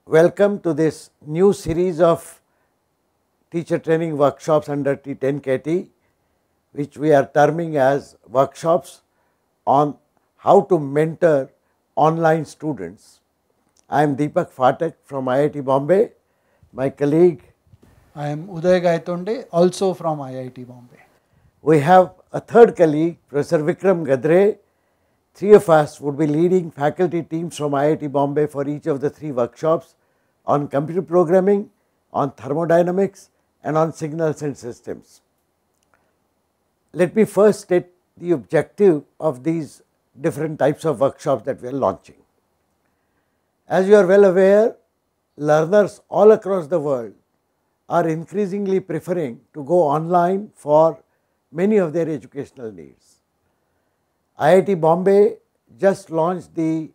Welcome to this new series of teacher training workshops under T10KT, which we are terming as workshops on how to mentor online students. I am Deepak Phatak from IIT Bombay. My colleague, I am Uday Gaitonde, also from IIT Bombay. We have a third colleague, Professor Vikram Gadre. Three of us would be leading faculty teams from IIT Bombay for each of the three workshops on computer programming, on thermodynamics, and on signals and systems. Let me first state the objective of these different types of workshops that we are launching. As you are well aware, learners all across the world are increasingly preferring to go online for many of their educational needs. IIT Bombay just launched the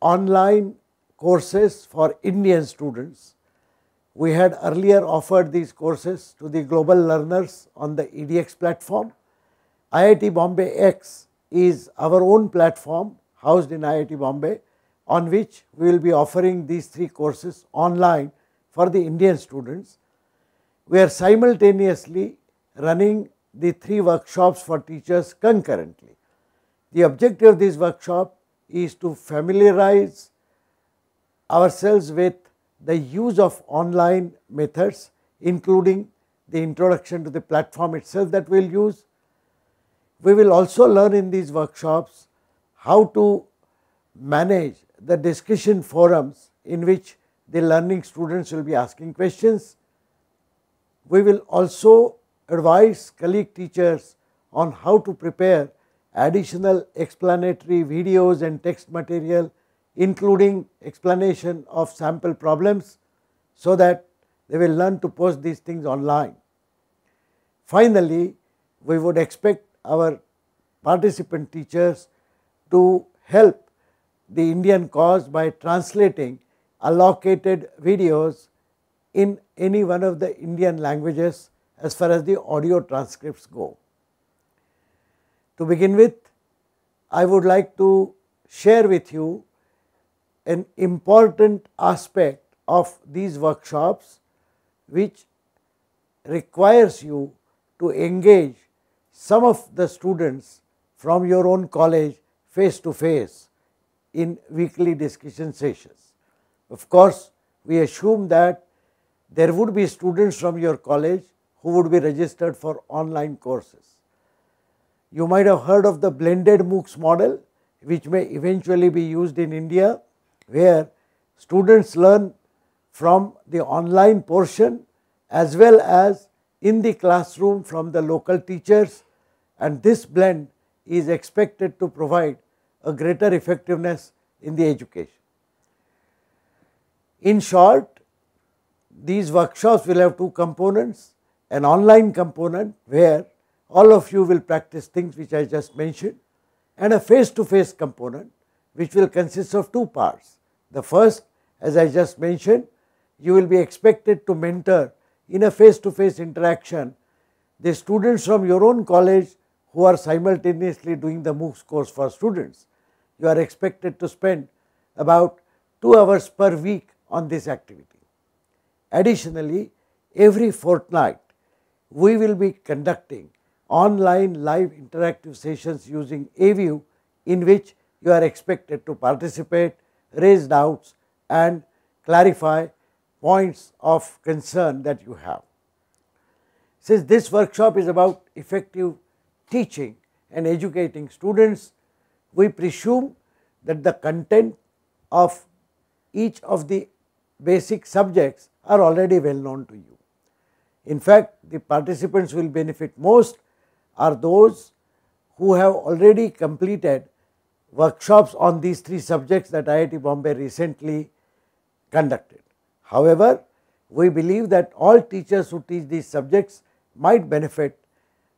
online courses for Indian students. We had earlier offered these courses to the global learners on the EDX platform. IITBombayX is our own platform housed in IIT Bombay, on which we will be offering these three courses online for the Indian students. We are simultaneously running the three workshops for teachers concurrently. The objective of this workshop is to familiarize ourselves with the use of online methods, including the introduction to the platform itself that we will use. We will also learn in these workshops how to manage the discussion forums in which the learning students will be asking questions. We will also advise colleague teachers on how to prepare additional explanatory videos and text material, including explanation of sample problems, so that they will learn to post these things online. Finally, we would expect our participant teachers to help the Indian cause by translating allocated videos in any one of the Indian languages as far as the audio transcripts go. To begin with, I would like to share with you an important aspect of these workshops, which requires you to engage some of the students from your own college face to face in weekly discussion sessions. Of course, we assume that there would be students from your college who would be registered for online courses. You might have heard of the blended MOOCs model, which may eventually be used in India, where students learn from the online portion as well as in the classroom from the local teachers, and this blend is expected to provide a greater effectiveness in the education. In short, these workshops will have two components: an online component where all of you will practice things which I just mentioned, and a face-to-face component which will consist of two parts. The first, as I just mentioned, you will be expected to mentor in a face-to-face interaction the students from your own college who are simultaneously doing the MOOCs course for students. You are expected to spend about 2 hours per week on this activity. Additionally, every fortnight we will be conducting online live interactive sessions using AView, in which you are expected to participate, raise doubts, and clarify points of concern that you have. Since this workshop is about effective teaching and educating students, we presume that the content of each of the basic subjects are already well known to you. In fact, the participants will benefit most are those who have already completed workshops on these three subjects that IIT Bombay recently conducted. However, we believe that all teachers who teach these subjects might benefit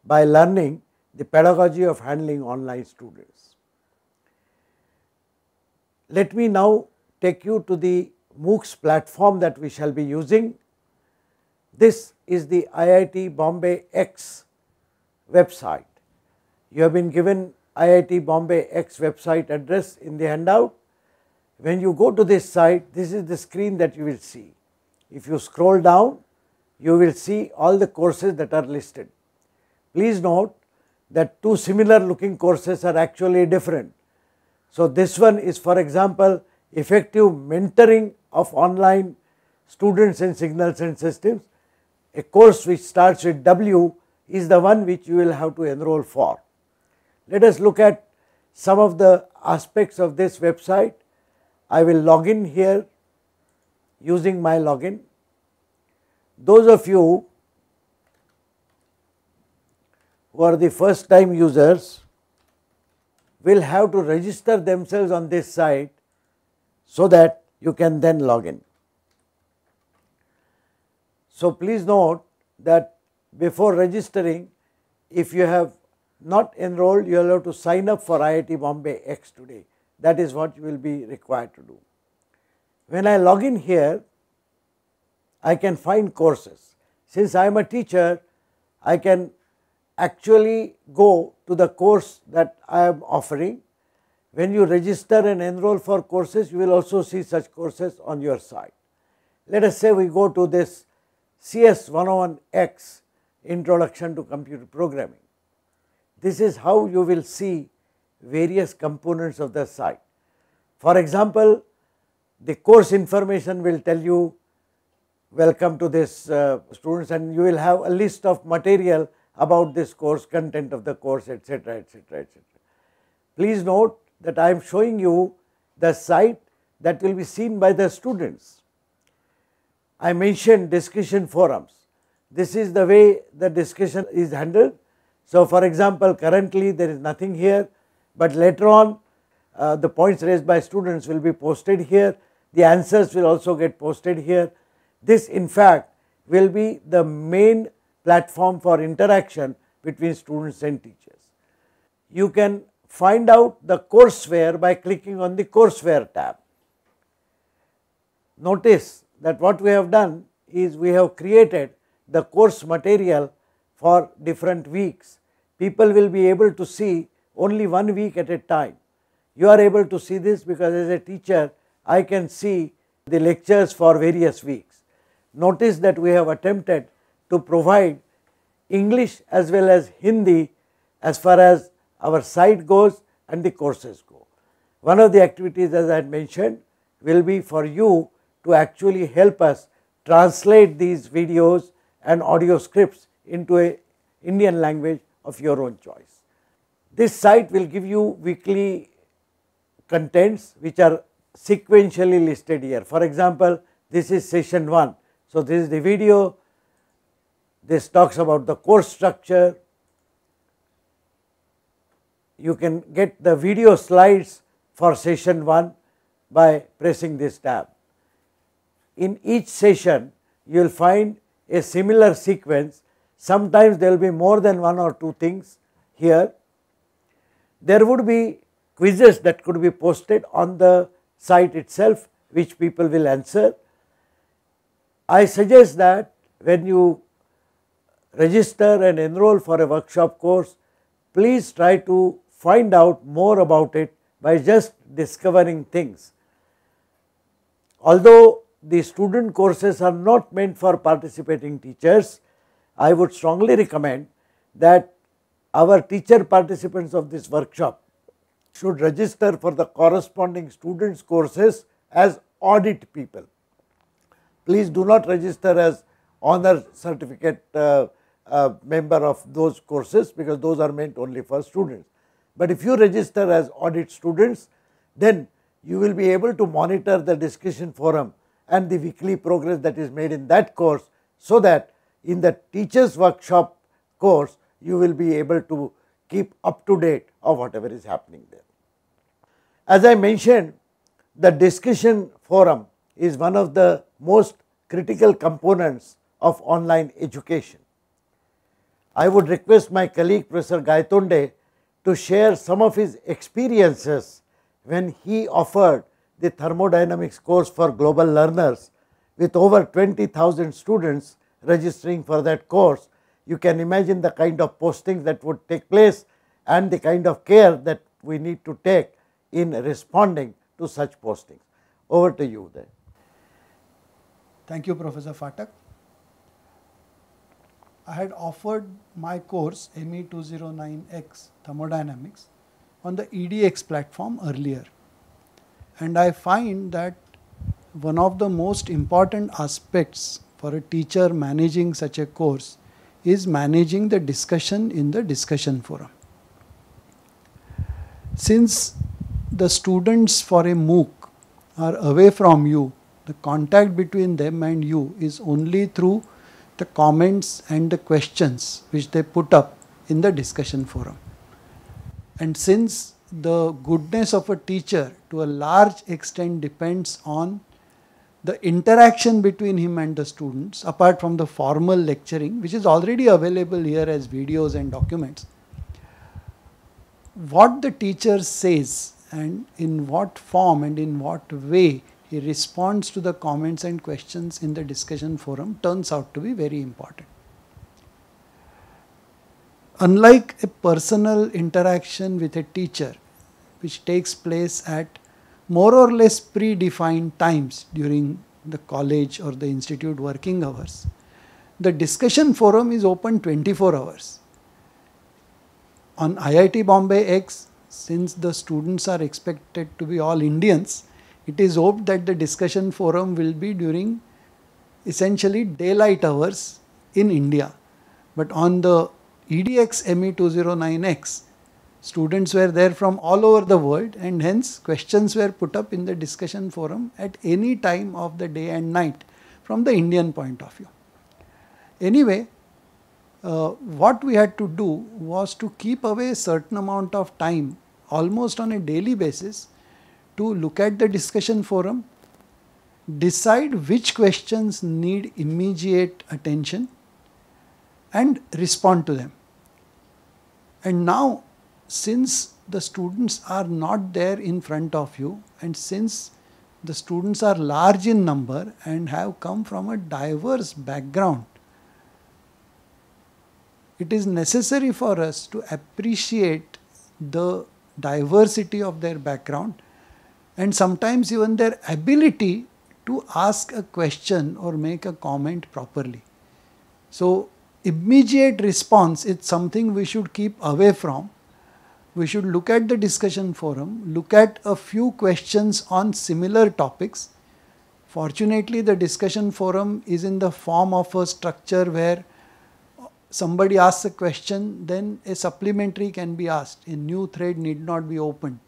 by learning the pedagogy of handling online students. Let me now take you to the MOOCs platform that we shall be using. This is the IITBombayX website. You have been given IITBombayX website address in the handout. When you go to this site, this is the screen that you will see. If you scroll down, you will see all the courses that are listed. Please note that two similar looking courses are actually different. So, this one is, for example, effective mentoring of online students in signals and systems. A course which starts with W is the one which you will have to enroll for. Let us look at some of the aspects of this website. I will log in here using my login. Those of you who are the first time users will have to register themselves on this site so that you can then log in. So, please note that before registering, if you have not enrolled, you will have to sign up for IITBombayX today. That is what you will be required to do. When I log in here, I can find courses. Since I am a teacher, I can actually go to the course that I am offering. When you register and enroll for courses, you will also see such courses on your site. Let us say we go to this CS 101X, Introduction to Computer Programming. This is how you will see various components of the site. For example, the course information will tell you welcome to this students, and you will have a list of material about this course, content of the course, etc., etc., etc. Please note that I am showing you the site that will be seen by the students. I mentioned discussion forums. This is the way the discussion is handled. So, for example, currently there is nothing here, but later on the points raised by students will be posted here. The answers will also get posted here. This in fact will be the main platform for interaction between students and teachers. You can find out the courseware by clicking on the courseware tab. Notice that what we have done is we have created the course material for different weeks. People will be able to see only 1 week at a time. You are able to see this because as a teacher I can see the lectures for various weeks. Notice that we have attempted to provide English as well as Hindi as far as our site goes and the courses go. One of the activities, as I had mentioned, will be for you to actually help us translate these videos and audio scripts into a Indian language of your own choice. This site will give you weekly contents which are sequentially listed here. For example, this is session 1. So, this is the video, this talks about the course structure. You can get the video slides for session 1 by pressing this tab. In each session, you will find a similar sequence. Sometimes there will be more than 1 or 2 things here. There would be quizzes that could be posted on the site itself, which people will answer. I suggest that when you register and enroll for a workshop course, please try to find out more about it by just discovering things. Although the student courses are not meant for participating teachers, I would strongly recommend that our teacher participants of this workshop should register for the corresponding students courses as audit people. Please do not register as honor certificate member of those courses, because those are meant only for students. But if you register as audit students, then you will be able to monitor the discussion forum and the weekly progress that is made in that course, so that in the teachers workshop course you will be able to keep up to date of whatever is happening there. As I mentioned, the discussion forum is one of the most critical components of online education. I would request my colleague Professor Gaitonde to share some of his experiences when he offered the thermodynamics course for global learners with over 20,000 students registering for that course. You can imagine the kind of postings that would take place and the kind of care that we need to take in responding to such postings. Over to you then. Thank you, Professor Phatak. I had offered my course ME209X Thermodynamics on the EDX platform earlier, and I find that one of the most important aspects for a teacher managing such a course is managing the discussion in the discussion forum. Since the students for a MOOC are away from you, the contact between them and you is only through the comments and the questions which they put up in the discussion forum. And since the goodness of a teacher to a large extent depends on the interaction between him and the students, apart from the formal lecturing, which is already available here as videos and documents, what the teacher says and in what form and in what way he responds to the comments and questions in the discussion forum turns out to be very important. Unlike a personal interaction with a teacher, which takes place at more or less predefined times during the college or the institute working hours, the discussion forum is open 24 hours. On IITBombayX, since the students are expected to be all Indians, it is hoped that the discussion forum will be during essentially daylight hours in India. But on the EDX ME209X, students were there from all over the world, and hence questions were put up in the discussion forum at any time of the day and night from the Indian point of view. Anyway, what we had to do was to keep away a certain amount of time, almost on a daily basis, to look at the discussion forum, decide which questions need immediate attention and respond to them. And now, since the students are not there in front of you, and since the students are large in number and have come from a diverse background, it is necessary for us to appreciate the diversity of their background and sometimes even their ability to ask a question or make a comment properly. So, immediate response is something we should keep away from. We should look at the discussion forum, look at a few questions on similar topics. Fortunately, the discussion forum is in the form of a structure where somebody asks a question, then a supplementary can be asked. A new thread need not be opened.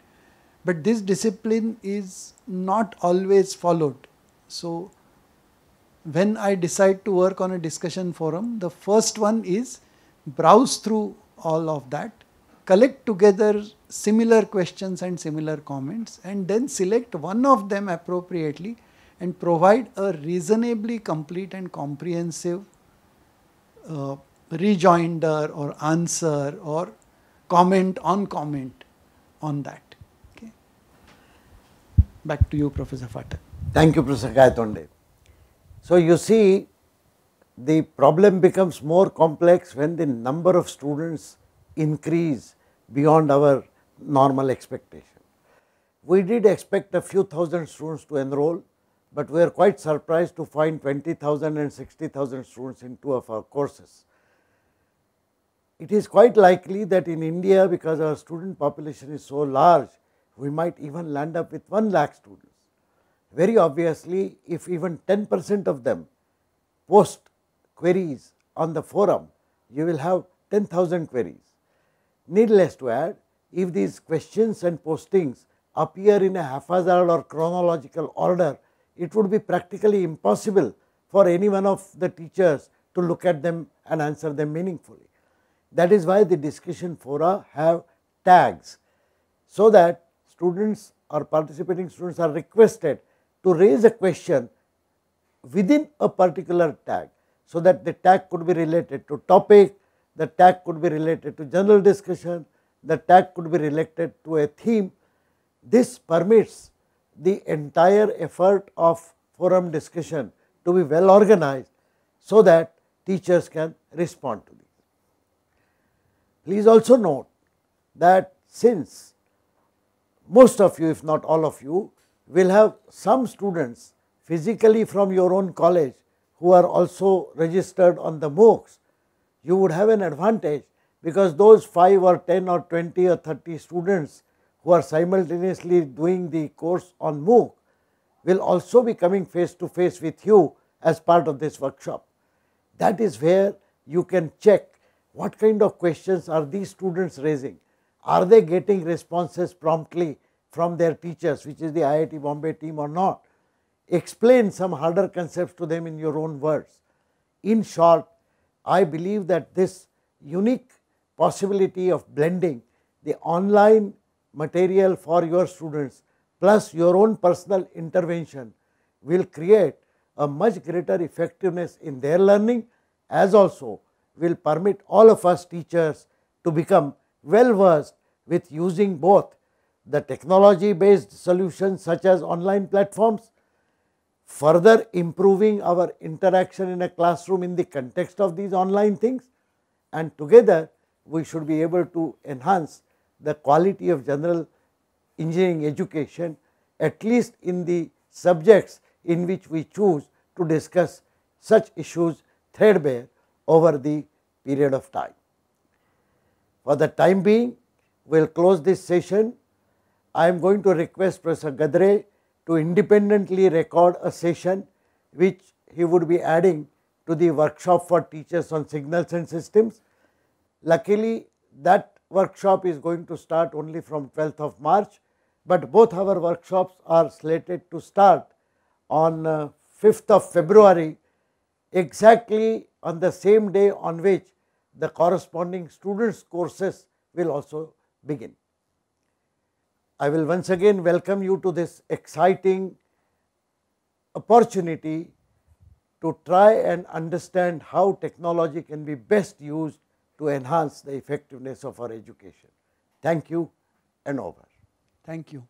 But this discipline is not always followed. So, when I decide to work on a discussion forum, the first one is browse through all of that, collect together similar questions and similar comments, and then select one of them appropriately and provide a reasonably complete and comprehensive rejoinder or answer or comment on that. Okay. Back to you, Professor Phatak. Thank you, Professor Gaitonde. So, you see, the problem becomes more complex when the number of students increase beyond our normal expectation. We did expect a few thousand students to enroll, but we are quite surprised to find 20,000 and 60,000 students in two of our courses. It is quite likely that in India, because our student population is so large, we might even land up with 1 lakh students. Very obviously, if even 10% of them post queries on the forum, you will have 10,000 queries. Needless to add, if these questions and postings appear in a haphazard or chronological order, it would be practically impossible for any one of the teachers to look at them and answer them meaningfully. That is why the discussion fora have tags, so that students or participating students are requested to raise a question within a particular tag, so that the tag could be related to topic, the tag could be related to general discussion, the tag could be related to a theme. This permits the entire effort of forum discussion to be well organized, so that teachers can respond to these. Please also note that since most of you, if not all of you, will have some students physically from your own college who are also registered on the MOOCs, you would have an advantage, because those 5 or 10 or 20 or 30 students who are simultaneously doing the course on MOOC will also be coming face to face with you as part of this workshop. That is where you can check what kind of questions are these students raising. Are they getting responses promptly from their teachers, which is the IIT Bombay team, or not? Explain some harder concepts to them in your own words. In short, I believe that this unique possibility of blending the online material for your students plus your own personal intervention will create a much greater effectiveness in their learning, as also will permit all of us teachers to become well versed with using both the technology based solutions such as online platforms, further improving our interaction in a classroom in the context of these online things, and together we should be able to enhance the quality of general engineering education, at least in the subjects in which we choose to discuss such issues threadbare over the period of time. For the time being, we will close this session. I am going to request Professor Gadre to independently record a session which he would be adding to the workshop for teachers on signals and systems. Luckily, that workshop is going to start only from 12th of March, but both our workshops are slated to start on 5th of February, exactly on the same day on which the corresponding students' courses will also begin. I will once again welcome you to this exciting opportunity to try and understand how technology can be best used to enhance the effectiveness of our education. Thank you and over. Thank you.